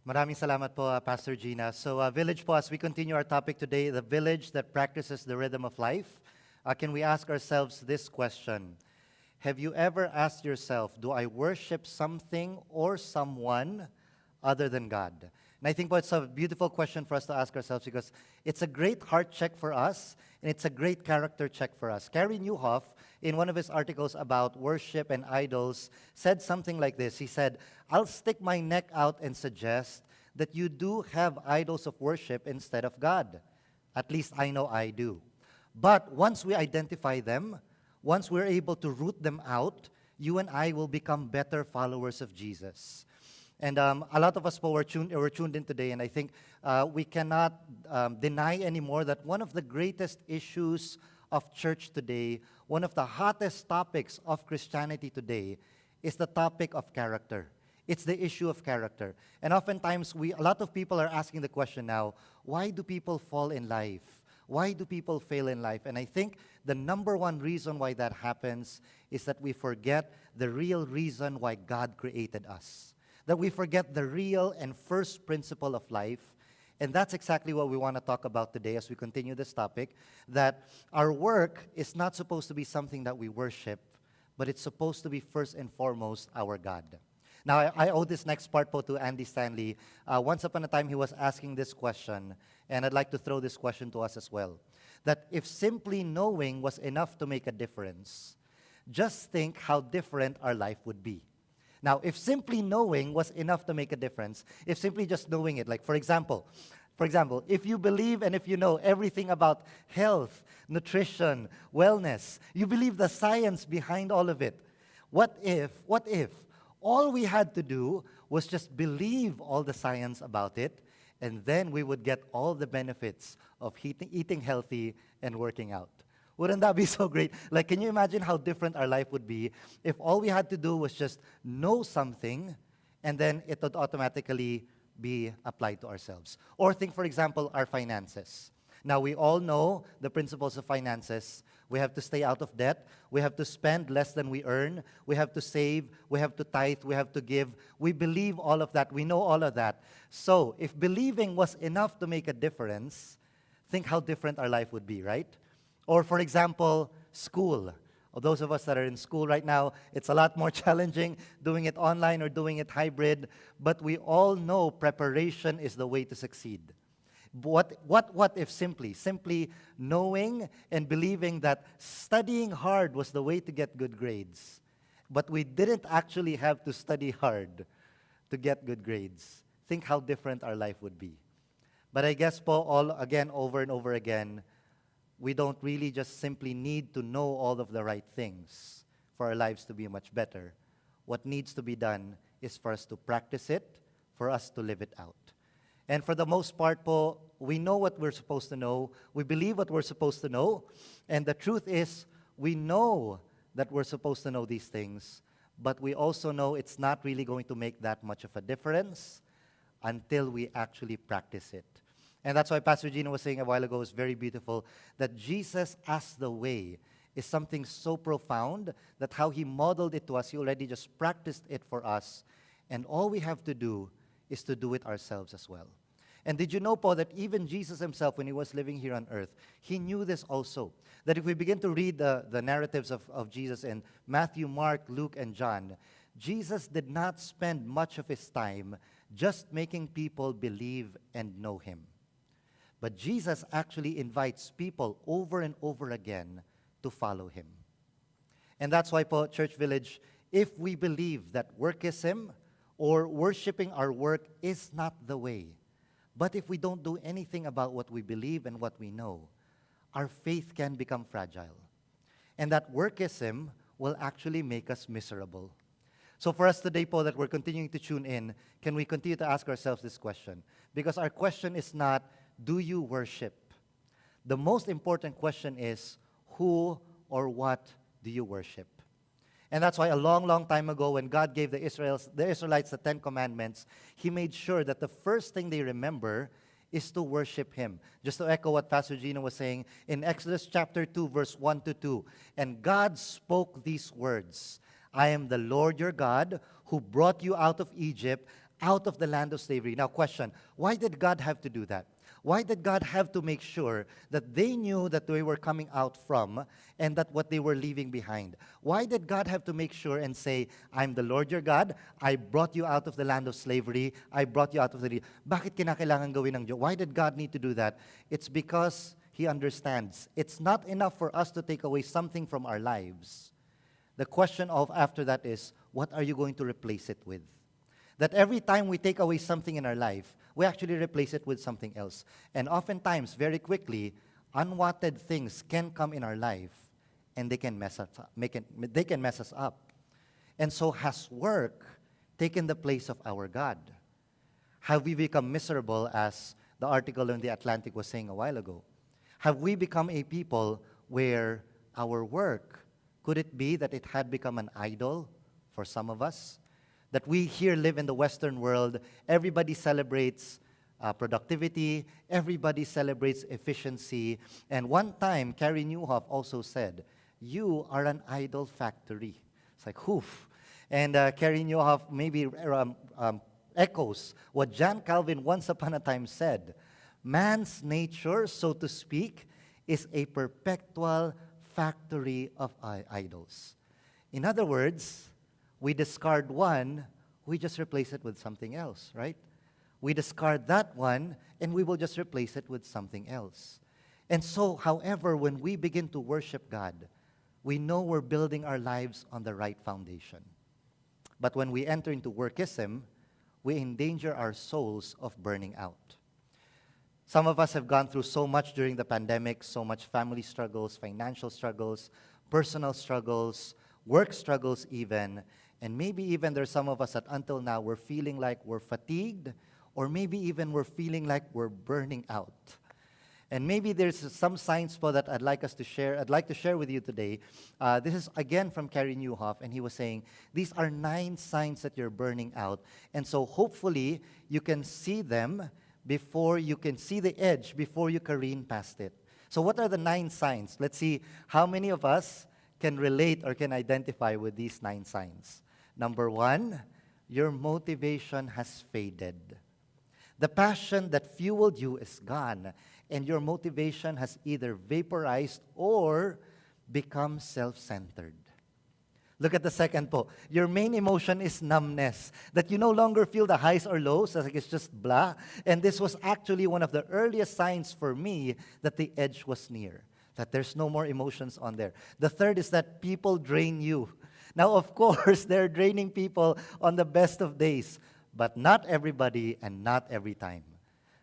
Maraming salamat po, Pastor Gina. So, Village po, as we continue our topic today, the village that practices the rhythm of life, can we ask ourselves this question? Have you ever asked yourself, do I worship something or someone other than God? And I think it's a beautiful question for us to ask ourselves because it's a great heart check for us and it's a great character check for us. Gary Newhoff, in one of his articles about worship and idols, said something like this. He said, I'll stick my neck out and suggest that you do have idols of worship instead of God. At least I know I do. But once we identify them, once we're able to root them out, you and I will become better followers of Jesus. And a lot of us were tuned in today, and I think we cannot deny anymore that one of the greatest issues of church today, one of the hottest topics of Christianity today, is the topic of character. It's the issue of character. And oftentimes, a lot of people are asking the question now, why do people fall in life? Why do people fail in life? And I think the number one reason why that happens is that we forget the real reason why God created us. That we forget the real and first principle of life. And that's exactly what we want to talk about today as we continue this topic, that our work is not supposed to be something that we worship, but it's supposed to be first and foremost our God. Now, I owe this next part po to Andy Stanley. Once upon a time, he was asking this question, and I'd like to throw this question to us as well. That if simply knowing was enough to make a difference, just think how different our life would be. Now, if simply knowing was enough to make a difference, if simply just knowing it, like for example, if you believe and if you know everything about health, nutrition, wellness, you believe the science behind all of it, what if all we had to do was just believe all the science about it, and then we would get all the benefits of eating healthy and working out? Wouldn't that be so great? Like, can you imagine how different our life would be if all we had to do was just know something and then it would automatically be applied to ourselves? Or think, for example, our finances. Now, we all know the principles of finances. We have to stay out of debt. We have to spend less than we earn. We have to save. We have to tithe. We have to give. We believe all of that. We know all of that. So, if believing was enough to make a difference, think how different our life would be, right? Or, for example, school. Those of us that are in school right now, it's a lot more challenging doing it online or doing it hybrid, but we all know preparation is the way to succeed. What if simply knowing and believing that studying hard was the way to get good grades, but we didn't actually have to study hard to get good grades? Think how different our life would be. But I guess po, over and over again, we don't really just simply need to know all of the right things for our lives to be much better. What needs to be done is for us to practice it, for us to live it out. And for the most part po, we know what we're supposed to know. We believe what we're supposed to know. And the truth is, we know that we're supposed to know these things, but we also know it's not really going to make that much of a difference until we actually practice it. And that's why Pastor Gina was saying a while ago, is very beautiful, that Jesus as the way is something so profound that how he modeled it to us, he already just practiced it for us. And all we have to do is to do it ourselves as well. And did you know, Paul, that even Jesus himself, when he was living here on earth, he knew this also. That if we begin to read the narratives of Jesus in Matthew, Mark, Luke, and John, Jesus did not spend much of his time just making people believe and know him. But Jesus actually invites people over and over again to follow him. And that's why, po, Church Village, if we believe that workism or worshiping our work is not the way, but if we don't do anything about what we believe and what we know, our faith can become fragile. And that workism will actually make us miserable. So for us today, po, that we're continuing to tune in, can we continue to ask ourselves this question? Because our question is not, do you worship? The most important question is, who or what do you worship? And that's why a long, long time ago, when God gave the Israelites the 10 Commandments, he made sure that the first thing they remember is to worship him. Just to echo what Pastor Gino was saying, in Exodus chapter 2, verse 1 to 2, and God spoke these words, I am the Lord your God who brought you out of Egypt. out of the land of slavery. Now, question, why did God have to do that? Why did God have to make sure that they knew that they were coming out from and that what they were leaving behind? Why did God have to make sure and say, I'm the Lord your God, I brought you out of the land of slavery, I brought you out of the... Bakit kinakailangan gawin ng Diyos? Why did God need to do that? It's because He understands. It's not enough for us to take away something from our lives. The question of after that is, what are you going to replace it with? That every time we take away something in our life, we actually replace it with something else. And oftentimes, very quickly, unwanted things can come in our life, and they can mess us up. They can mess us up. And so has work taken the place of our God? Have we become miserable, as the article in The Atlantic was saying a while ago? Have we become a people where our work, could it be that it had become an idol for some of us? That we here live in the Western world, everybody celebrates productivity, everybody celebrates efficiency. And one time, Carrie Newhoff also said, you are an idol factory. It's like, oof. And Carrie Newhoff maybe echoes what John Calvin once upon a time said. Man's nature, so to speak, is a perpetual factory of idols. In other words, we discard one, we just replace it with something else, right? We discard that one, and we will just replace it with something else. And so, however, when we begin to worship God, we know we're building our lives on the right foundation. But when we enter into workism, we endanger our souls of burning out. Some of us have gone through so much during the pandemic, so much family struggles, financial struggles, personal struggles, work struggles even, and maybe even there's some of us that until now we're feeling like we're fatigued, or maybe even we're feeling like we're burning out. And maybe there's some signs po that I'd like to share with you today. This is again from Carrie Newhoff, and he was saying, these are 9 signs that you're burning out. And so hopefully you can see them before you can see the edge, before you careen past it. So what are the 9 signs? Let's see how many of us can relate or can identify with these 9 signs. Number 1, your motivation has faded. The passion that fueled you is gone, and your motivation has either vaporized or become self-centered. Look at the second po. Your main emotion is numbness, that you no longer feel the highs or lows, like it's just blah. And this was actually one of the earliest signs for me that the edge was near, that there's no more emotions on there. The third is that people drain you. Now, of course, they're draining people on the best of days, but not everybody and not every time.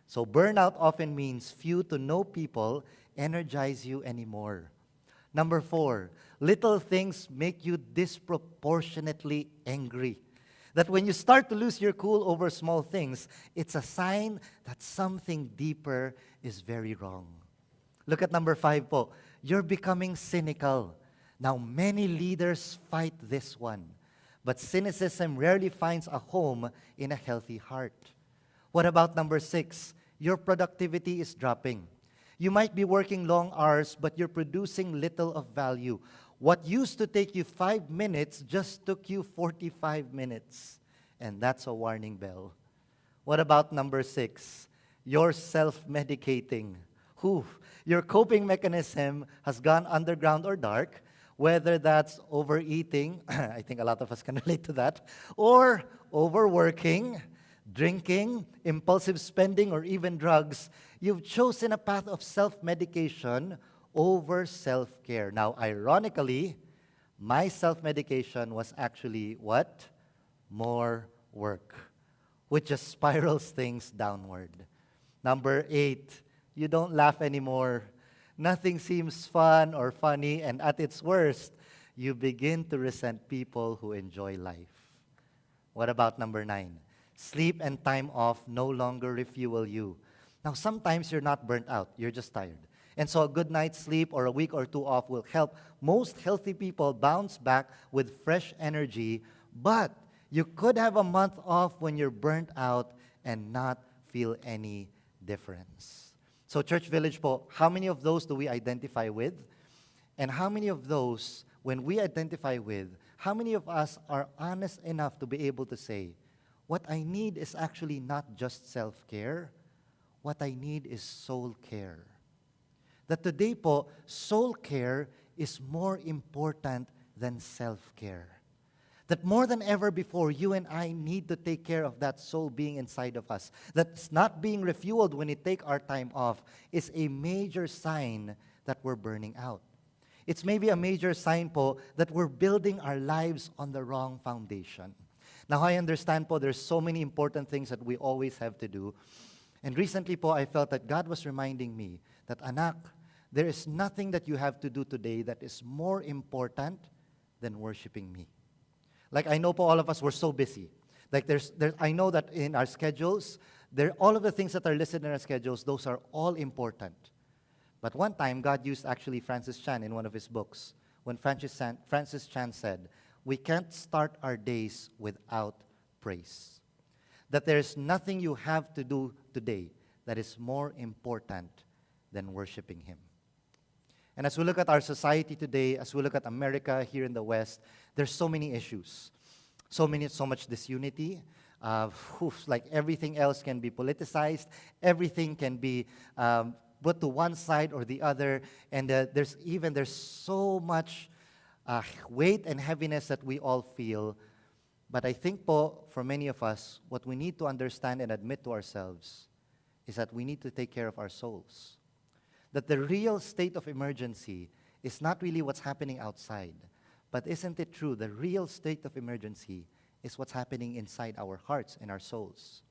So burnout often means few to no people energize you anymore. Number 4, little things make you disproportionately angry. That when you start to lose your cool over small things, it's a sign that something deeper is very wrong. Look at number 5 po. You're becoming cynical. Now, many leaders fight this one, but cynicism rarely finds a home in a healthy heart. What about number 6? Your productivity is dropping. You might be working long hours, but you're producing little of value. What used to take you 5 minutes just took you 45 minutes. And that's a warning bell. What about number 6? You're self-medicating. Your coping mechanism has gone underground or dark, whether that's overeating, I think a lot of us can relate to that, or overworking, drinking, impulsive spending, or even drugs. You've chosen a path of self-medication over self-care. Now, ironically, my self-medication was actually what? More work, which just spirals things downward. Number 8, you don't laugh anymore. Nothing seems fun or funny, and at its worst, you begin to resent people who enjoy life. What about number 9? Sleep and time off no longer refuel you. Now, sometimes you're not burnt out, you're just tired. And so a good night's sleep or a week or 2 off will help most healthy people bounce back with fresh energy, but you could have a month off when you're burnt out and not feel any difference. So Church Village po, how many of those do we identify with? And how many of those, when we identify with, how many of us are honest enough to be able to say, what I need is actually not just self-care. What I need is soul care. That today po, soul care is more important than self-care. That more than ever before, you and I need to take care of that soul being inside of us. That's not being refueled when we take our time off is a major sign that we're burning out. It's maybe a major sign po that we're building our lives on the wrong foundation. Now, I understand po there's so many important things that we always have to do. And recently po, I felt that God was reminding me that, anak, there is nothing that you have to do today that is more important than worshiping me. Like, I know po all of us, we're so busy. Like, I know that in our schedules, all of the things that are listed in our schedules, those are all important. But one time, God used actually Francis Chan in one of his books, when Francis Chan said, we can't start our days without praise. That there's nothing you have to do today that is more important than worshiping Him. And as we look at our society today, as we look at America here in the West, there's so many issues. So much disunity. Like everything else can be politicized. Everything can be put to one side or the other. And there's so much weight and heaviness that we all feel. But I think po, for many of us, what we need to understand and admit to ourselves is that we need to take care of our souls. That the real state of emergency is not really what's happening outside. But isn't it true, the real state of emergency is what's happening inside our hearts and our souls.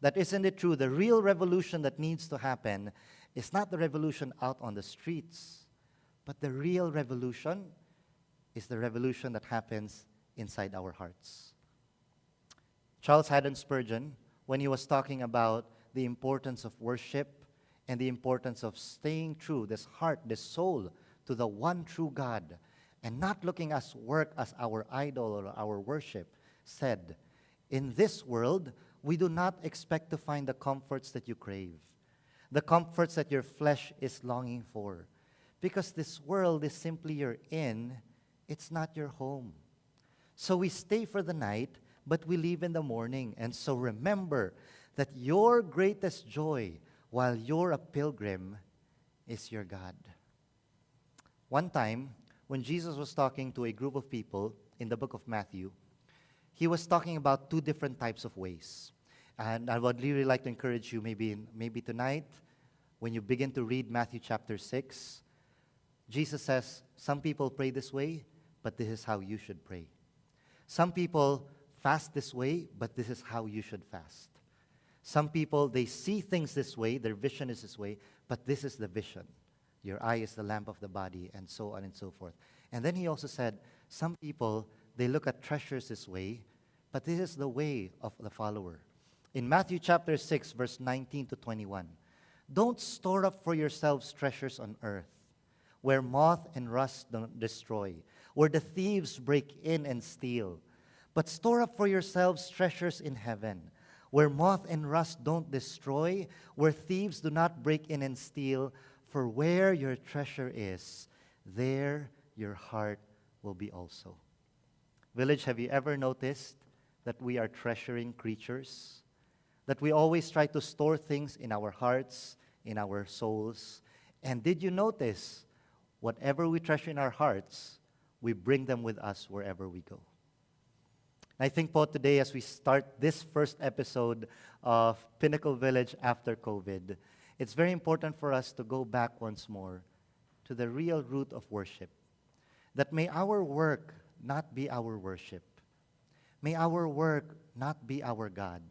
That isn't it true, the real revolution that needs to happen is not the revolution out on the streets, but the real revolution is the revolution that happens inside our hearts. Charles Haddon Spurgeon, when he was talking about the importance of worship and the importance of staying true, this heart, this soul, to the one true God, and not looking at work as our idol or our worship, said, in this world, we do not expect to find the comforts that you crave, the comforts that your flesh is longing for, because this world is simply your inn, it's not your home. So we stay for the night, but we leave in the morning. And so remember that your greatest joy while you're a pilgrim is your God. One time, when Jesus was talking to a group of people in the book of Matthew, he was talking about two different types of ways. And I would really like to encourage you, maybe tonight, when you begin to read Matthew chapter 6, Jesus says, some people pray this way, but this is how you should pray. Some people fast this way, but this is how you should fast. Some people, they see things this way, their vision is this way, but this is the vision. Your eye is the lamp of the body, and so on and so forth. And then he also said, some people, they look at treasures this way, but this is the way of the follower. In Matthew chapter 6, verse 19 to 21, don't store up for yourselves treasures on earth, where moth and rust don't destroy, where the thieves break in and steal. But store up for yourselves treasures in heaven, where moth and rust don't destroy, where thieves do not break in and steal. For where your treasure is, there your heart will be also. Village, have you ever noticed that we are treasuring creatures? That we always try to store things in our hearts, in our souls. And did you notice, whatever we treasure in our hearts, we bring them with us wherever we go. I think po today, as we start this first episode of Pinnacle Village after COVID, it's very important for us to go back once more to the real root of worship. That may our work not be our worship. May our work not be our God.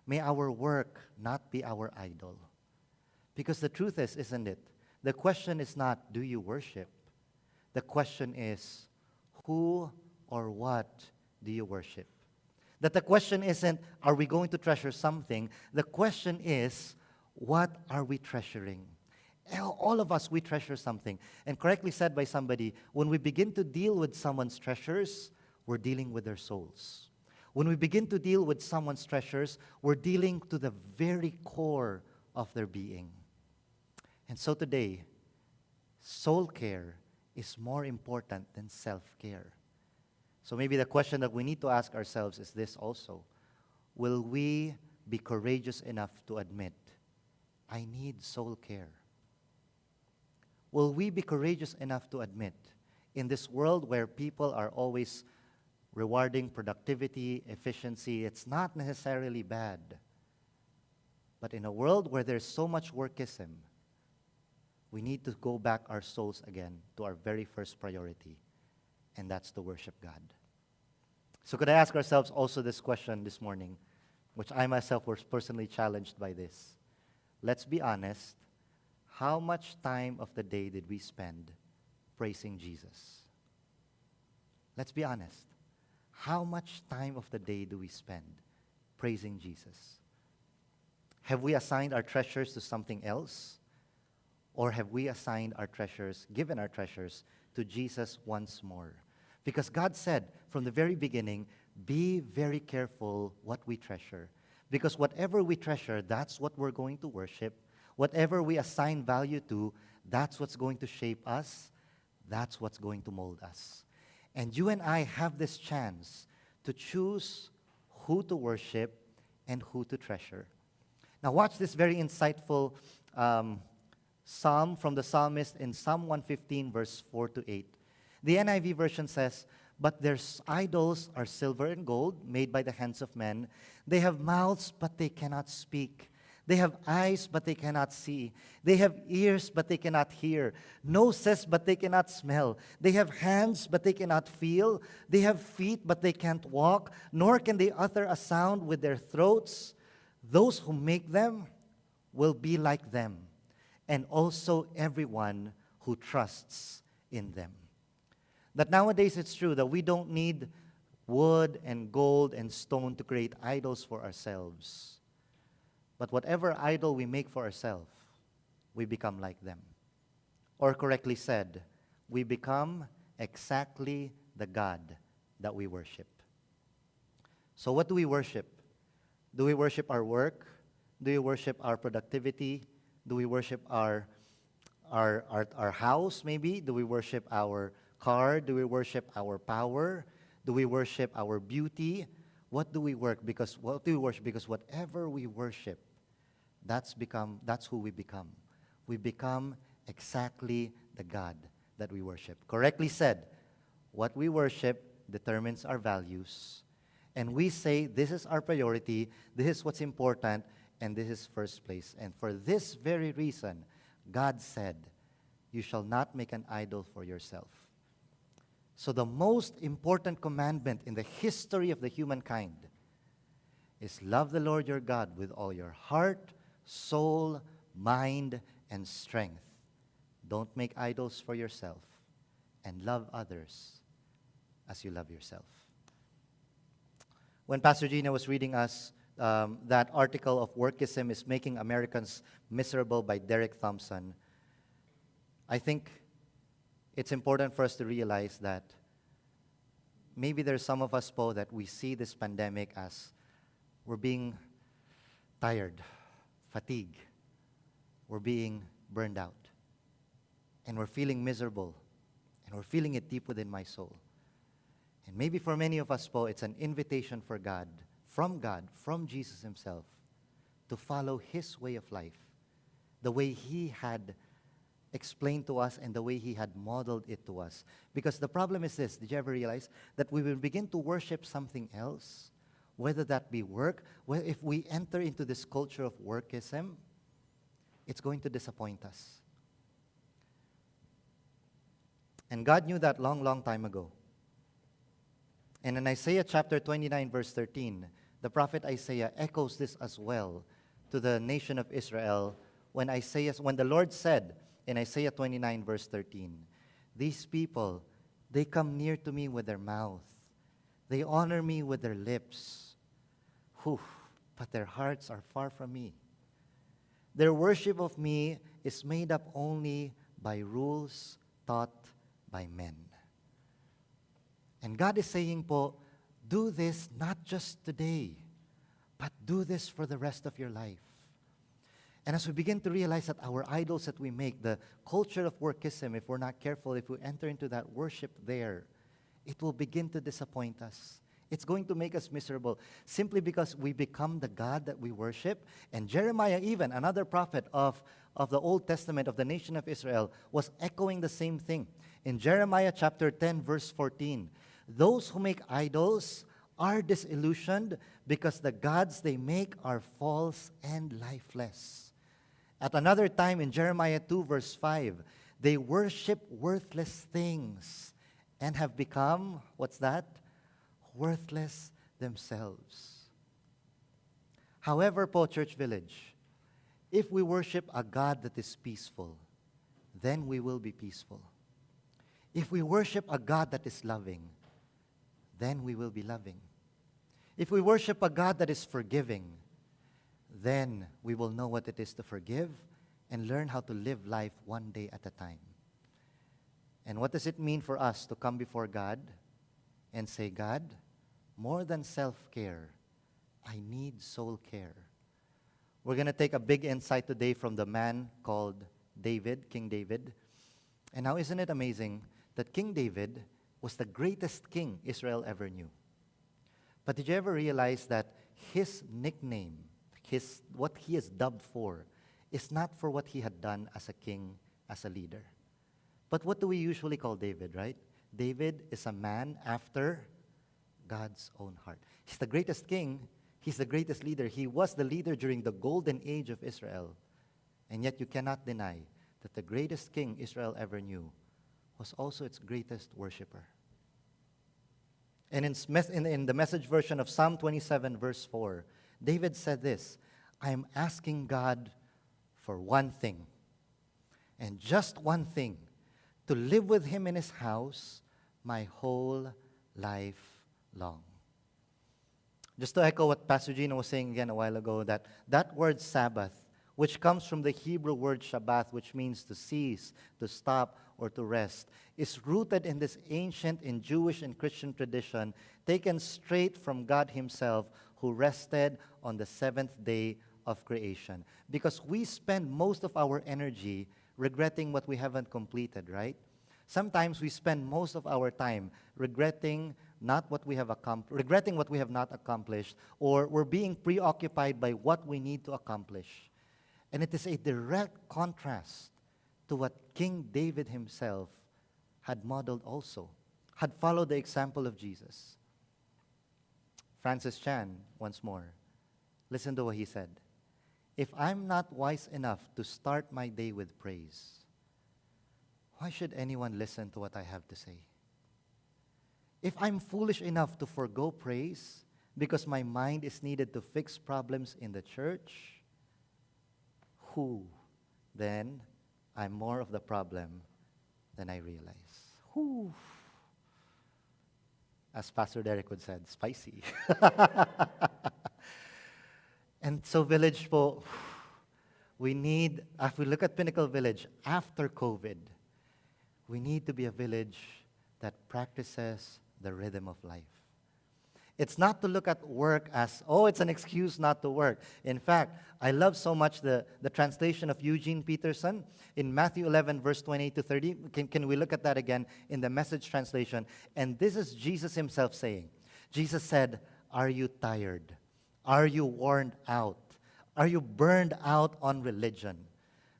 May our work not be our idol. Because the truth is, isn't it? The question is not, do you worship? The question is, who or what do you worship? That the question isn't, are we going to treasure something? The question is, what are we treasuring? All of us, we treasure something. And correctly said by somebody, when we begin to deal with someone's treasures, we're dealing with their souls. When we begin to deal with someone's treasures, we're dealing to the very core of their being. And so today, soul care is more important than self-care. So maybe the question that we need to ask ourselves is this also. will we be courageous enough to admit, I need soul care? Will we be courageous enough to admit, in this world where people are always rewarding productivity, efficiency, it's not necessarily bad. But in a world where there's so much workism, we need to go back our souls again to our very first priority, and that's to worship God. So could I ask ourselves also this question this morning, which I myself was personally challenged by this. Let's be honest, how much time of the day did we spend praising Jesus? Let's be honest. How much time of the day do we spend praising Jesus? Have we assigned our treasures to something else? Or have we assigned our treasures, given our treasures to Jesus once more? Because God said from the very beginning, be very careful what we treasure. Because whatever we treasure, that's what we're going to worship. Whatever we assign value to, that's what's going to shape us. That's what's going to mold us. And you and I have this chance to choose who to worship and who to treasure. Now watch this very insightful psalm from the psalmist in Psalm 115, verse 4 to 8. The NIV version says, but their idols are silver and gold, made by the hands of men. They have mouths, but they cannot speak. They have eyes, but they cannot see. They have ears, but they cannot hear. Noses, but they cannot smell. They have hands, but they cannot feel. They have feet, but they can't walk, nor can they utter a sound with their throats. Those who make them will be like them, and also everyone who trusts in them. That nowadays it's true that we don't need wood and gold and stone to create idols for ourselves. But whatever idol we make for ourselves, we become like them. Or correctly said, we become exactly the God that we worship. So what do we worship? Do we worship our work? Do we worship our productivity? Do we worship our house maybe? Do we worship our car? Do we worship our power? Do we worship our beauty? What do we worship? Because whatever we worship, that's who we become. We become exactly the God that we worship. Correctly said, what we worship determines our values. And we say, this is our priority, this is what's important, and this is first place. And for this very reason, God said, you shall not make an idol for yourself. So the most important commandment in the history of the humankind is love the Lord your God with all your heart, soul, mind, and strength. Don't make idols for yourself, and love others as you love yourself. When Pastor Gina was reading us that article of Workism is Making Americans Miserable by Derek Thompson, I think it's important for us to realize that maybe there's some of us, Po, that we see this pandemic as we're being tired, fatigued, we're being burned out, and we're feeling miserable, and we're feeling it deep within my soul. And maybe for many of us, Po, it's an invitation for God, from Jesus himself, to follow his way of life, the way he had explained to us and the way he had modeled it to us. Because the problem is this, did you ever realize that we will begin to worship something else, whether that be work, if we enter into this culture of workism, it's going to disappoint us. And God knew that long time ago. And in Isaiah chapter 29, verse 13, the prophet Isaiah echoes this as well to the nation of Israel when the Lord said in Isaiah 29, verse 13, these people, they come near to me with their mouth. They honor me with their lips. But their hearts are far from me. Their worship of me is made up only by rules taught by men. And God is saying, Po, do this not just today, but do this for the rest of your life. And as we begin to realize that our idols that we make, the culture of workism, if we're not careful, if we enter into that worship there, it will begin to disappoint us. It's going to make us miserable simply because we become the God that we worship. And Jeremiah, even another prophet of the Old Testament of the nation of Israel, was echoing the same thing. In Jeremiah chapter 10, verse 14, those who make idols are disillusioned because the gods they make are false and lifeless. At another time in Jeremiah 2, verse 5, they worship worthless things and have become, what's that? Worthless themselves. However, po, Church Village, if we worship a God that is peaceful, then we will be peaceful. If we worship a God that is loving, then we will be loving. If we worship a God that is forgiving, then we will know what it is to forgive and learn how to live life one day at a time. And what does it mean for us to come before God and say, God, more than self-care, I need soul care. We're going to take a big insight today from the man called David, King David. And now isn't it amazing that King David was the greatest king Israel ever knew? But did you ever realize that his nickname, what he is dubbed for, is not for what he had done as a king, as a leader? But what do we usually call David, right? David is a man after God's own heart. He's the greatest king. He's the greatest leader. He was the leader during the golden age of Israel. And yet you cannot deny that the greatest king Israel ever knew was also its greatest worshiper. And in the message version of Psalm 27, verse 4, David said this, I am asking God for one thing, and just one thing, to live with him in his house my whole life long. Just to echo what Pastor Gino was saying again a while ago, that word Sabbath, which comes from the Hebrew word Shabbat, which means to cease, to stop, or to rest, is rooted in this ancient and Jewish and Christian tradition taken straight from God himself, who rested on the seventh day of creation. Because we spend most of our energy regretting what we haven't completed, right? Sometimes we spend most of our time regretting what we have not accomplished, or we're being preoccupied by what we need to accomplish. And it is a direct contrast to what King David himself had modeled also, had followed the example of Jesus. Francis Chan, once more, listen to what he said. If I'm not wise enough to start my day with praise, why should anyone listen to what I have to say? If I'm foolish enough to forgo praise because my mind is needed to fix problems in the church, then I'm more of the problem than I realize. As Pastor Derek would said, spicy. And so Village po, we need, if we look at Pinnacle Village after COVID, we need to be a village that practices the rhythm of life. It's not to look at work as, it's an excuse not to work. In fact, I love so much the translation of Eugene Peterson in Matthew 11, verse 28 to 30. Can we look at that again in the Message translation? And this is Jesus himself saying. Jesus said, are you tired? Are you worn out? Are you burned out on religion?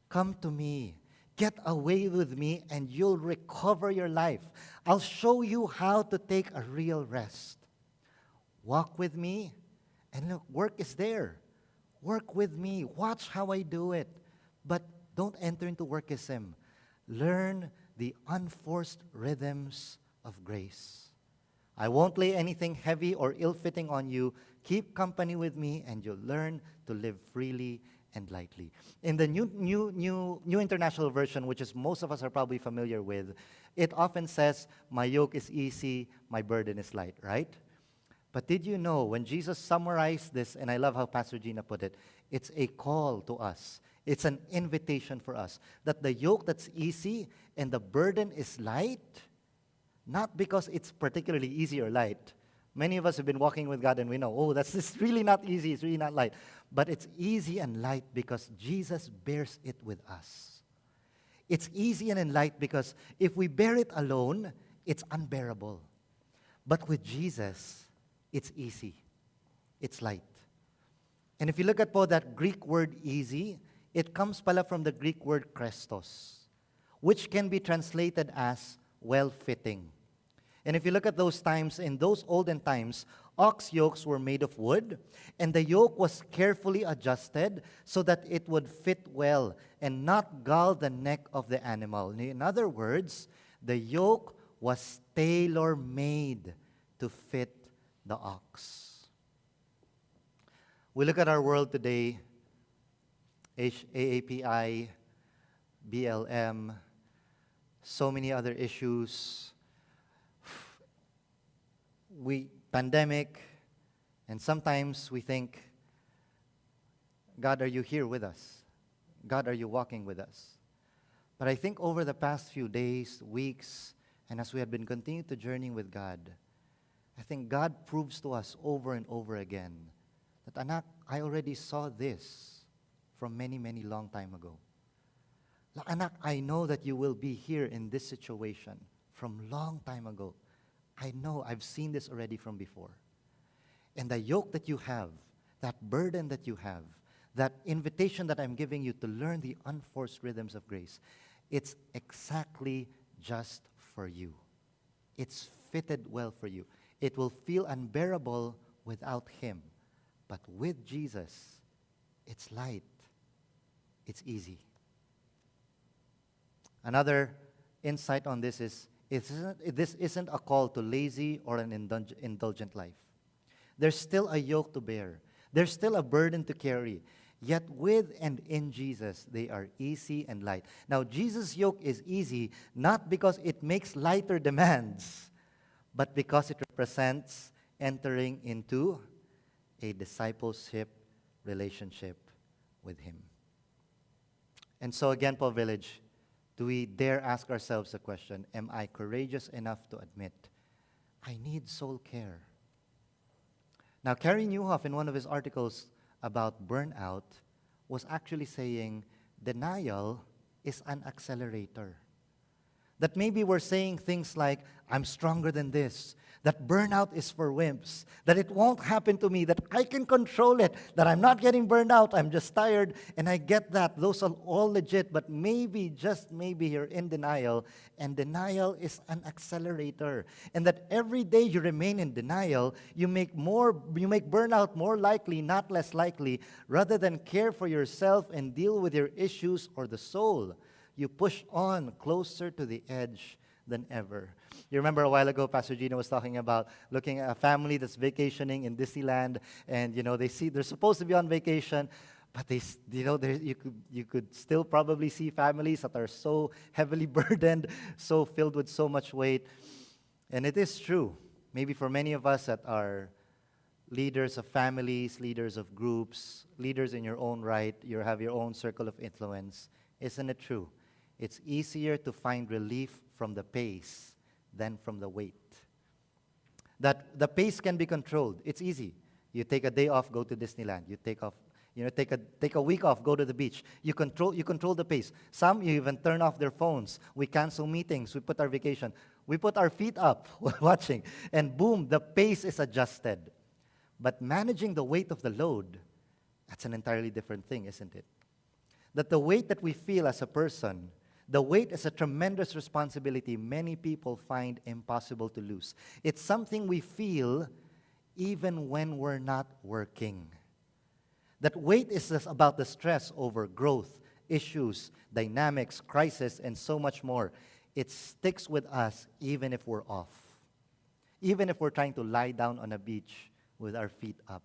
Come to me. Get away with me and you'll recover your life. I'll show you how to take a real rest. Walk with me, and look, work is there. Work with me. Watch how I do it. But don't enter into workism. Learn the unforced rhythms of grace. I won't lay anything heavy or ill-fitting on you. Keep company with me, and you'll learn to live freely and lightly. In the New International Version, which is most of us are probably familiar with, it often says, my yoke is easy, my burden is light, right? But did you know, when Jesus summarized this, and I love how Pastor Gina put it, it's a call to us. It's an invitation for us. That the yoke that's easy and the burden is light, not because it's particularly easy or light. Many of us have been walking with God and we know, it's really not easy, it's really not light. But it's easy and light because Jesus bears it with us. It's easy and light because if we bear it alone, it's unbearable. But with Jesus, It's easy. It's light. And if you look at po that Greek word easy, it comes pala from the Greek word krestos, which can be translated as well-fitting. And if you look at those times, in those olden times, ox yokes were made of wood, and the yoke was carefully adjusted so that it would fit well and not gall the neck of the animal. In other words, the yoke was tailor-made to fit the ox. We look at our world today, AAPI, BLM, so many other issues. Pandemic, and sometimes we think, God, are you here with us? God, are you walking with us? But I think over the past few days, weeks, and as we have been continuing to journey with God, I think God proves to us over and over again that, anak, I already saw this from many, many long time ago. Anak, I know that you will be here in this situation from long time ago. I know, I've seen this already from before. And the yoke that you have, that burden that you have, that invitation that I'm giving you to learn the unforced rhythms of grace, it's exactly just for you. It's fitted well for you. It will feel unbearable without Him. But with Jesus, it's light. It's easy. Another insight on this is, this isn't a call to lazy or an indulgent life. There's still a yoke to bear. There's still a burden to carry. Yet with and in Jesus, they are easy and light. Now, Jesus' yoke is easy not because it makes lighter demands, but because it represents entering into a discipleship relationship with Him. And so again, Pinnacle Village, do we dare ask ourselves the question, am I courageous enough to admit, I need soul care? Now, Carey Nieuwhof, in one of his articles about burnout, was actually saying denial is an accelerator. That maybe we're saying things like, I'm stronger than this, that burnout is for wimps, that it won't happen to me, that I can control it, that I'm not getting burned out, I'm just tired, and I get that. Those are all legit, but maybe, just maybe, you're in denial, and denial is an accelerator. And that every day you remain in denial, you make burnout more likely, not less likely, rather than care for yourself and deal with your issues or the soul. You push on closer to the edge than ever. You remember a while ago, Pastor Gina was talking about looking at a family that's vacationing in Disneyland, and they're supposed to be on vacation, but you could still probably see families that are so heavily burdened, so filled with so much weight. And it is true. Maybe for many of us that are leaders of families, leaders of groups, leaders in your own right, you have your own circle of influence. Isn't it true? It's easier to find relief from the pace than from the weight. That the pace can be controlled. It's easy. You take a day off, go to Disneyland. You take a week off, go to the beach. You control the pace. Some you even turn off their phones. We cancel meetings. We put our vacation. We put our feet up while watching, and boom, the pace is adjusted. But managing the weight of the load, that's an entirely different thing, isn't it? That the weight that we feel as a person, the weight is a tremendous responsibility many people find impossible to lose. It's something we feel even when we're not working. That weight is just about the stress over growth, issues, dynamics, crisis, and so much more. It sticks with us even if we're off. Even if we're trying to lie down on a beach with our feet up.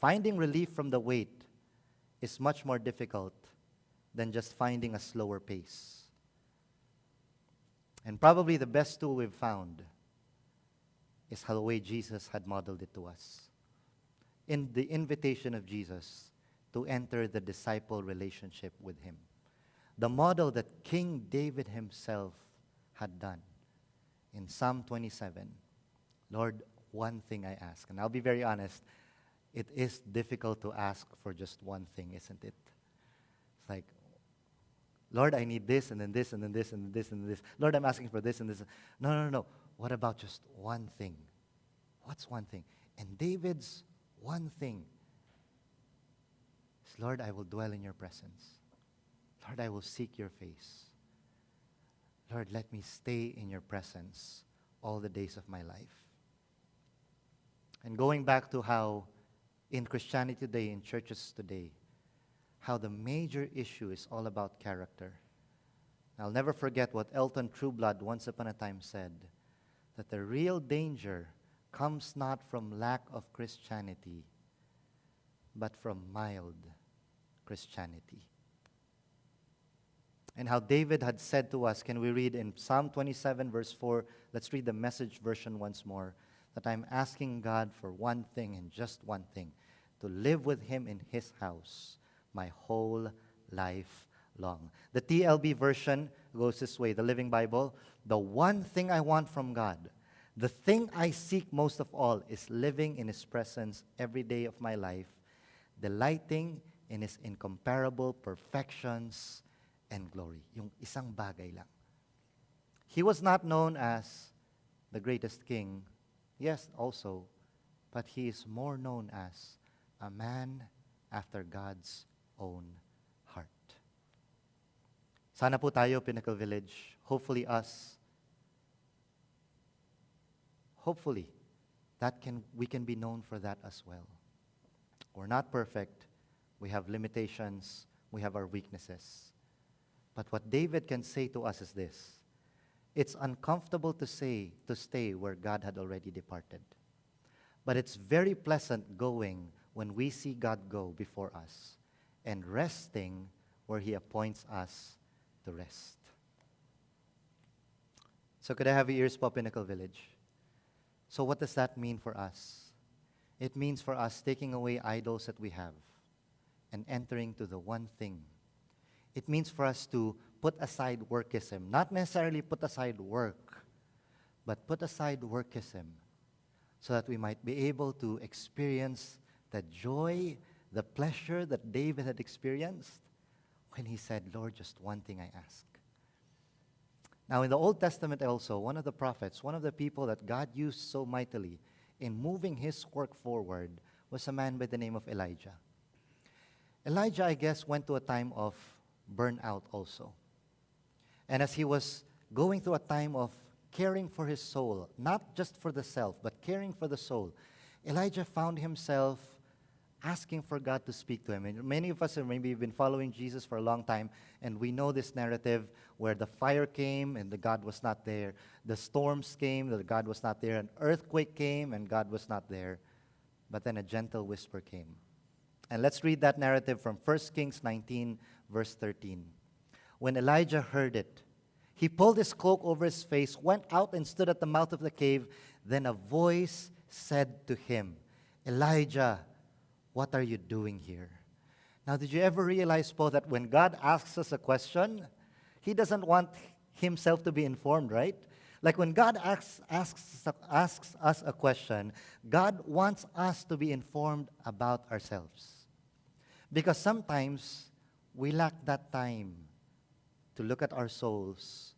Finding relief from the weight is much more difficult than just finding a slower pace. And probably the best tool we've found is how the way Jesus had modeled it to us. In the invitation of Jesus to enter the disciple relationship with Him. The model that King David himself had done. In Psalm 27, Lord, one thing I ask. And I'll be very honest, it is difficult to ask for just one thing, isn't it? It's like, Lord, I need this, and then this, and then this, and this, and this. Lord, I'm asking for this and this. No. What about just one thing? What's one thing? And David's one thing is, Lord, I will dwell in your presence. Lord, I will seek your face. Lord, let me stay in your presence all the days of my life. And going back to how in Christianity today, in churches today, how the major issue is all about character. I'll never forget what Elton Trueblood once upon a time said, that the real danger comes not from lack of Christianity, but from mild Christianity. And how David had said to us, can we read in Psalm 27 verse 4, let's read the Message version once more, that I'm asking God for one thing and just one thing, to live with him in his house my whole life long. The TLB version goes this way, the Living Bible, the one thing I want from God, the thing I seek most of all is living in his presence every day of my life, delighting in his incomparable perfections and glory. Yung isang bagay lang. He was not known as the greatest king, yes, also, but he is more known as a man after God's own heart. Sana po tayo, Pinnacle Village, hopefully we can be known for that as well. We're not perfect. We have limitations. We have our weaknesses. But what David can say to us is this: it's uncomfortable to stay where God had already departed. But it's very pleasant going when we see God go before us and resting where he appoints us to rest. So could I have your ears po, Pinnacle Village? So what does that mean for us? It means for us taking away idols that we have and entering to the one thing. It means for us to put aside workism, not necessarily put aside work, but put aside workism so that we might be able to experience the joy, the pleasure that David had experienced when he said, Lord, just one thing I ask. Now in the Old Testament also, one of the prophets, one of the people that God used so mightily in moving his work forward was a man by the name of Elijah. Elijah, I guess, went to a time of burnout also. And as he was going through a time of caring for his soul, not just for the self, but caring for the soul, Elijah found himself asking for God to speak to him. And many of us have maybe been following Jesus for a long time, and we know this narrative where the fire came and the God was not there. The storms came, the God was not there. An earthquake came and God was not there. But then a gentle whisper came. And let's read that narrative from 1 Kings 19, verse 13. When Elijah heard it, he pulled his cloak over his face, went out and stood at the mouth of the cave. Then a voice said to him, Elijah, what are you doing here? Now, did you ever realize, Paul, that when God asks us a question, he doesn't want himself to be informed, right? Like when God asks us a question, God wants us to be informed about ourselves. Because sometimes we lack that time to look at our souls.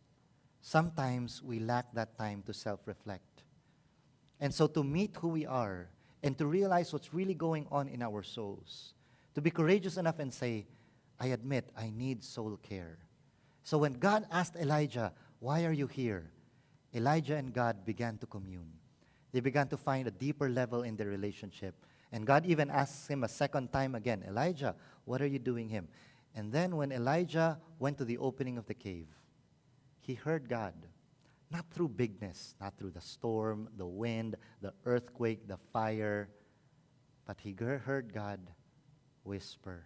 Sometimes we lack that time to self-reflect. And so to meet who we are and to realize what's really going on in our souls, to be courageous enough and say, I admit I need soul care. So when God asked Elijah, why are you here? Elijah and God began to commune. They began to find a deeper level in their relationship. And God even asks him a second time again, Elijah, what are you doing here? And then when Elijah went to the opening of the cave, he heard God. Not through bigness, not through the storm, the wind, the earthquake, the fire, but he heard God whisper.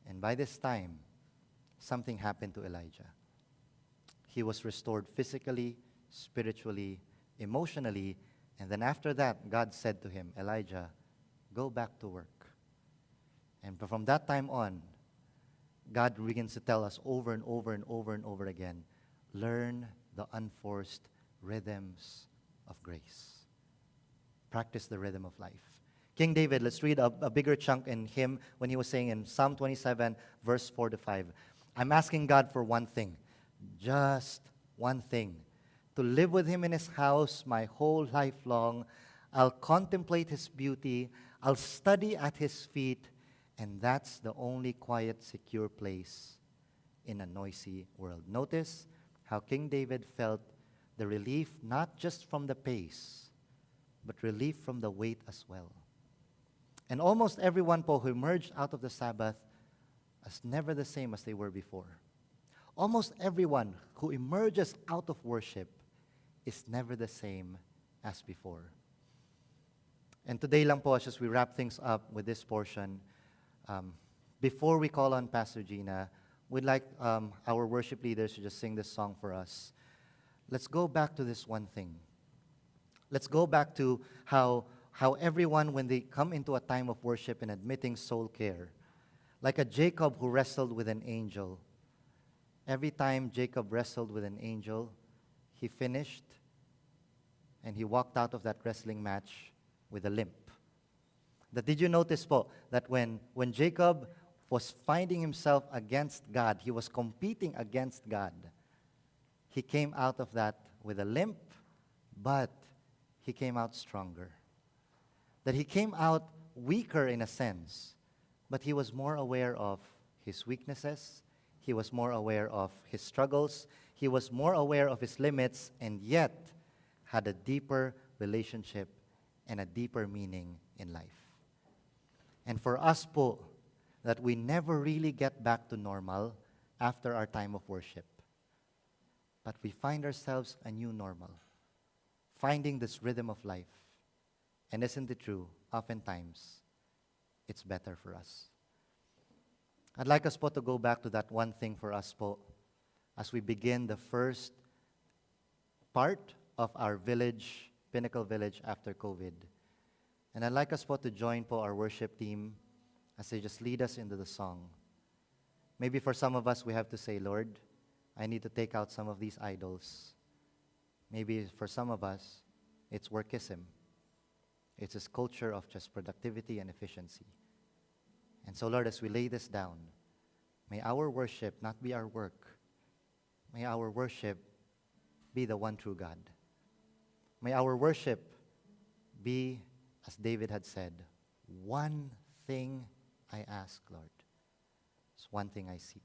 And by this time, something happened to Elijah. He was restored physically, spiritually, emotionally, and then after that, God said to him, Elijah, go back to work. And from that time on, God begins to tell us over and over and over and over again, learn the unforced rhythms of grace. Practice the rhythm of life. King David, let's read a bigger chunk in him when he was saying in Psalm 27, verse 4 to 5. I'm asking God for one thing, just one thing, to live with him in his house my whole life long. I'll contemplate His beauty. I'll study at His feet. And that's the only quiet, secure place in a noisy world. Notice how King David felt the relief not just from the pace, but relief from the weight as well. And almost everyone po who emerged out of the Sabbath is never the same as they were before. Almost everyone who emerges out of worship is never the same as before. And today lang po, as we wrap things up with this portion, before we call on Pastor Gina, we'd like our worship leaders to just sing this song for us. Let's go back to this one thing. Let's go back to how everyone, when they come into a time of worship and admitting soul care, like a Jacob who wrestled with an angel, every time Jacob wrestled with an angel, he finished and he walked out of that wrestling match with a limp. Did you notice po that when Jacob was finding himself against God, he was competing against God, he came out of that with a limp, but he came out stronger. That he came out weaker in a sense, but he was more aware of his weaknesses, he was more aware of his struggles, he was more aware of his limits, and yet had a deeper relationship and a deeper meaning in life. And for us po, that we never really get back to normal after our time of worship, but we find ourselves a new normal, finding this rhythm of life. And isn't it true? Oftentimes, it's better for us. I'd like us po to go back to that one thing for us po as we begin the first part of our village, Pinnacle Village after COVID. And I'd like us po to join po our worship team as they just lead us into the song. Maybe for some of us, we have to say, Lord, I need to take out some of these idols. Maybe for some of us, it's workism. It's this culture of just productivity and efficiency. And so, Lord, as we lay this down, may our worship not be our work. May our worship be the one true God. May our worship be, as David had said, one thing I ask, Lord. It's one thing I seek.